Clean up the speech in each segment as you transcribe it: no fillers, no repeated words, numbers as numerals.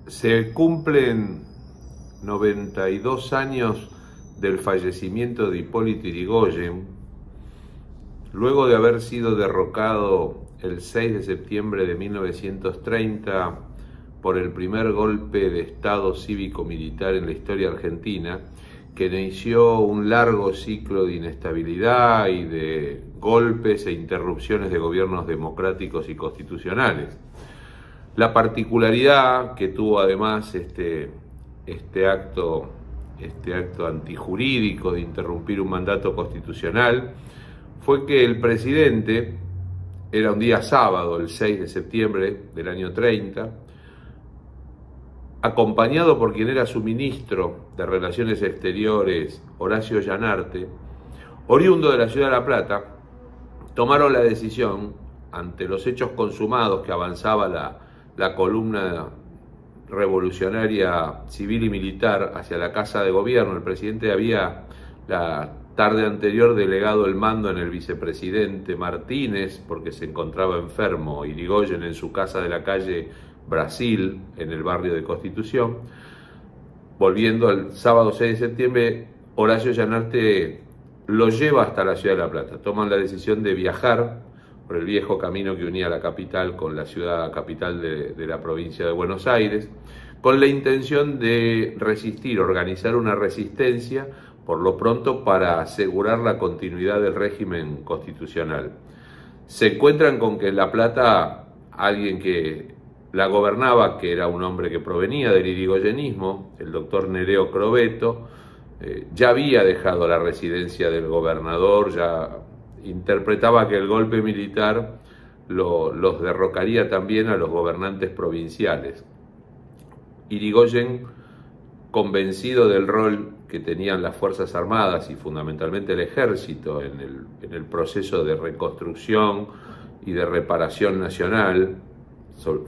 Se cumplen 92 años del fallecimiento de Hipólito Yrigoyen, luego de haber sido derrocado el 6 de septiembre de 1930 por el primer golpe de Estado cívico-militar en la historia argentina, que inició un largo ciclo de inestabilidad y de golpes e interrupciones de gobiernos democráticos y constitucionales. La particularidad que tuvo además este acto antijurídico de interrumpir un mandato constitucional fue que el presidente, era un día sábado, el 6 de septiembre del año 30, acompañado por quien era su ministro de Relaciones Exteriores, Horacio Llanarte, oriundo de la ciudad de La Plata, tomaron la decisión, ante los hechos consumados que avanzaba la columna revolucionaria civil y militar hacia la Casa de Gobierno. El presidente había la tarde anterior delegado el mando en el vicepresidente Martínez porque se encontraba enfermo, Yrigoyen, en su casa de la calle Brasil, en el barrio de Constitución. Volviendo al sábado 6 de septiembre, Horacio Llanarte lo lleva hasta la ciudad de La Plata. Toman la decisión de viajar por el viejo camino que unía la capital con la ciudad capital de la provincia de Buenos Aires, con la intención de resistir, organizar una resistencia, por lo pronto para asegurar la continuidad del régimen constitucional. Se encuentran con que en La Plata alguien que la gobernaba, que era un hombre que provenía del irigoyenismo, el doctor Nereo Crobeto, ya había dejado la residencia del gobernador, ya interpretaba que el golpe militar los derrocaría también a los gobernantes provinciales. Yrigoyen, convencido del rol que tenían las Fuerzas Armadas y fundamentalmente el Ejército en el proceso de reconstrucción y de reparación nacional,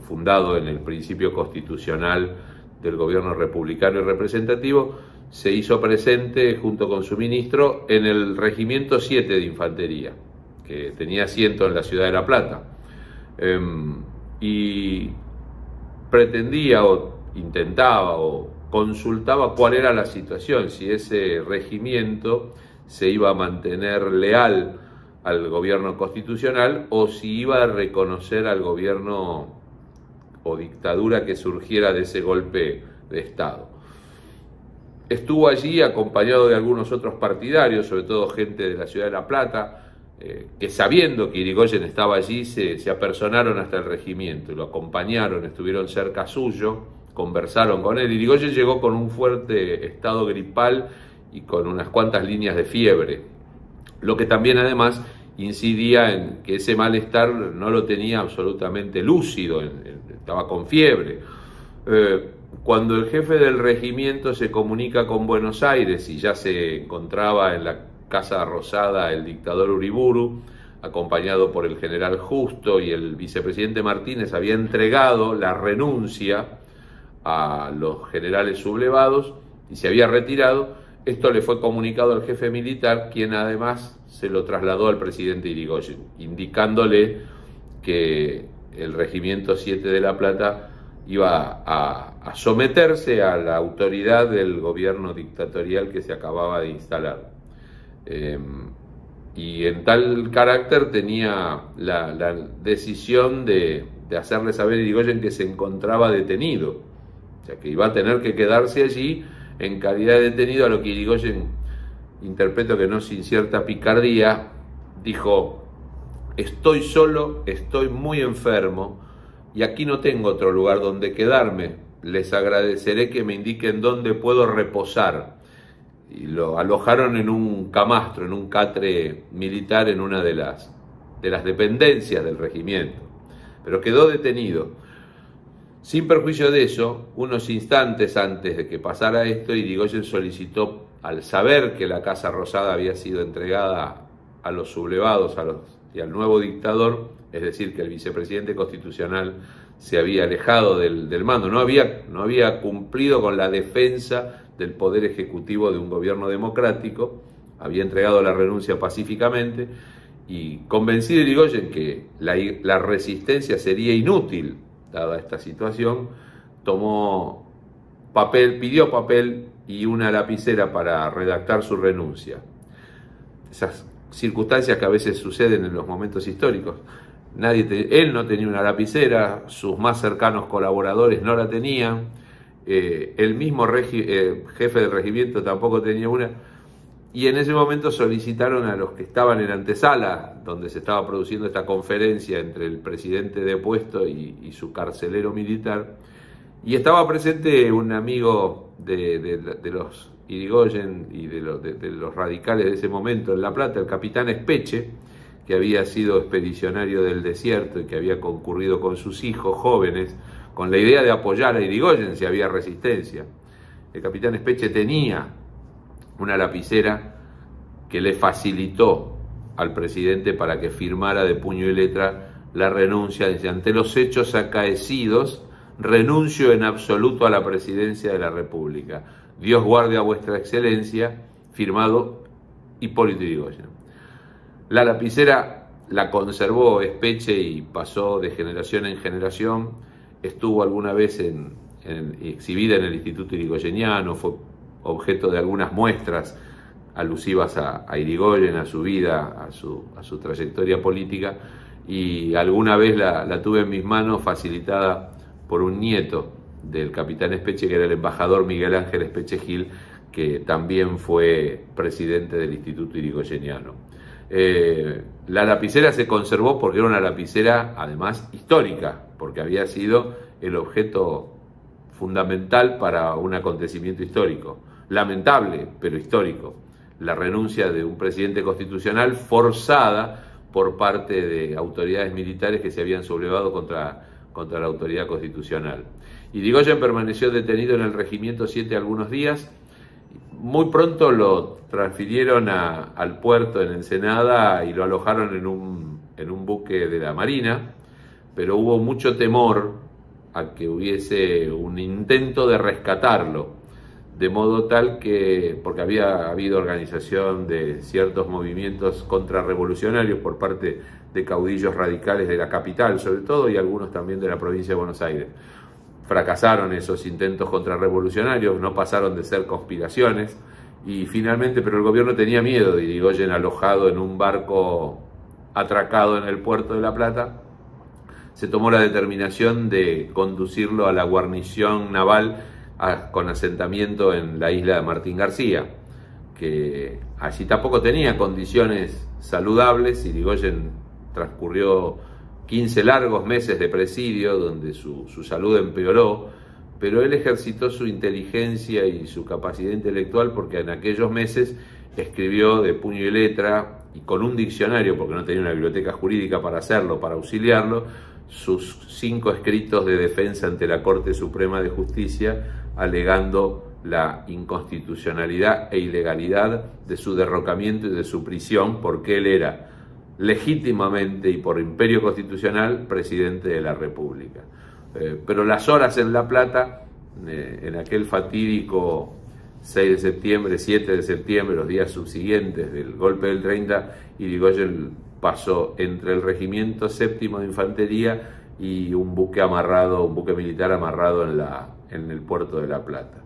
fundado en el principio constitucional del gobierno republicano y representativo, se hizo presente junto con su ministro en el Regimiento 7 de Infantería, que tenía asiento en la ciudad de La Plata, y pretendía o intentaba o consultaba cuál era la situación, si ese regimiento se iba a mantener leal al gobierno constitucional o si iba a reconocer al gobierno o dictadura que surgiera de ese golpe de Estado. Estuvo allí acompañado de algunos otros partidarios, sobre todo gente de la ciudad de La Plata, que sabiendo que Yrigoyen estaba allí se apersonaron hasta el regimiento y lo acompañaron, estuvieron cerca suyo, conversaron con él. Yrigoyen llegó con un fuerte estado gripal y con unas cuantas líneas de fiebre, lo que también además incidía en que ese malestar no lo tenía absolutamente lúcido, estaba con fiebre. Cuando el jefe del regimiento se comunica con Buenos Aires y ya se encontraba en la Casa Rosada el dictador Uriburu, acompañado por el general Justo, y el vicepresidente Martínez había entregado la renuncia a los generales sublevados y se había retirado, esto le fue comunicado al jefe militar, quien además se lo trasladó al presidente Yrigoyen, indicándole que el Regimiento 7 de La Plata iba a someterse a la autoridad del gobierno dictatorial que se acababa de instalar. Y en tal carácter tenía la decisión de hacerle saber a Yrigoyen que se encontraba detenido, o sea que iba a tener que quedarse allí en calidad de detenido, a lo que Yrigoyen, interpreto que no sin cierta picardía, dijo: estoy solo, estoy muy enfermo y aquí no tengo otro lugar donde quedarme, les agradeceré que me indiquen dónde puedo reposar. Y lo alojaron en un camastro, en un catre militar en una de las dependencias del regimiento, pero quedó detenido. Sin perjuicio de eso, unos instantes antes de que pasara esto, Yrigoyen solicitó, al saber que la Casa Rosada había sido entregada a los sublevados y al nuevo dictador, es decir, que el vicepresidente constitucional se había alejado del mando, no había cumplido con la defensa del poder ejecutivo de un gobierno democrático, había entregado la renuncia pacíficamente, y convencido Yrigoyen que la resistencia sería inútil dada esta situación, tomó papel, pidió papel y una lapicera para redactar su renuncia. Esas circunstancias que a veces suceden en los momentos históricos. Él no tenía una lapicera, sus más cercanos colaboradores no la tenían, el mismo jefe del regimiento tampoco tenía una, y en ese momento solicitaron a los que estaban en la antesala, donde se estaba produciendo esta conferencia entre el presidente depuesto y su carcelero militar, y estaba presente un amigo de los Irigoyen y de los radicales de ese momento en La Plata, el capitán Espeche, que había sido expedicionario del desierto y que había concurrido con sus hijos jóvenes con la idea de apoyar a Irigoyen si había resistencia. El capitán Espeche tenía una lapicera que le facilitó al presidente para que firmara de puño y letra la renuncia. Dice: ante los hechos acaecidos, renuncio en absoluto a la presidencia de la República. Dios guarde a vuestra excelencia, firmado Hipólito Yrigoyen. La lapicera la conservó Espeche y pasó de generación en generación. Estuvo alguna vez exhibida en el Instituto Irigoyeniano, fue objeto de algunas muestras alusivas a Irigoyen, a su vida, a su trayectoria política, y alguna vez la tuve en mis manos facilitada por un nieto del capitán Espeche, que era el embajador Miguel Ángel Espeche Gil, que también fue presidente del Instituto Irigoyeniano. La lapicera se conservó porque era una lapicera además histórica, porque había sido el objeto fundamental para un acontecimiento histórico, lamentable pero histórico: la renuncia de un presidente constitucional forzada por parte de autoridades militares que se habían sublevado contra la autoridad constitucional. Irigoyen permaneció detenido en el Regimiento 7 algunos días. Muy pronto lo transfirieron al puerto en Ensenada y lo alojaron en un buque de la Marina, pero hubo mucho temor a que hubiese un intento de rescatarlo, de modo tal que, porque había habido organización de ciertos movimientos contrarrevolucionarios por parte de caudillos radicales de la capital, sobre todo, y algunos también de la provincia de Buenos Aires. Fracasaron esos intentos contrarrevolucionarios, no pasaron de ser conspiraciones, y finalmente, pero el gobierno tenía miedo de Irigoyen alojado en un barco atracado en el puerto de La Plata. Se tomó la determinación de conducirlo a la guarnición naval con asentamiento en la isla de Martín García, que allí tampoco tenía condiciones saludables. Irigoyen transcurrió 15 largos meses de presidio donde su salud empeoró, pero él ejercitó su inteligencia y su capacidad intelectual, porque en aquellos meses escribió de puño y letra y con un diccionario, porque no tenía una biblioteca jurídica para hacerlo, para auxiliarlo, sus 5 escritos de defensa ante la Corte Suprema de Justicia, alegando la inconstitucionalidad e ilegalidad de su derrocamiento y de su prisión, porque él era legítimamente y por imperio constitucional presidente de la República. Pero las horas en La Plata, en aquel fatídico 6 de septiembre, 7 de septiembre, los días subsiguientes del golpe del 30, Irigoyen pasó entre el Regimiento Séptimo de Infantería y un buque militar amarrado en el puerto de La Plata.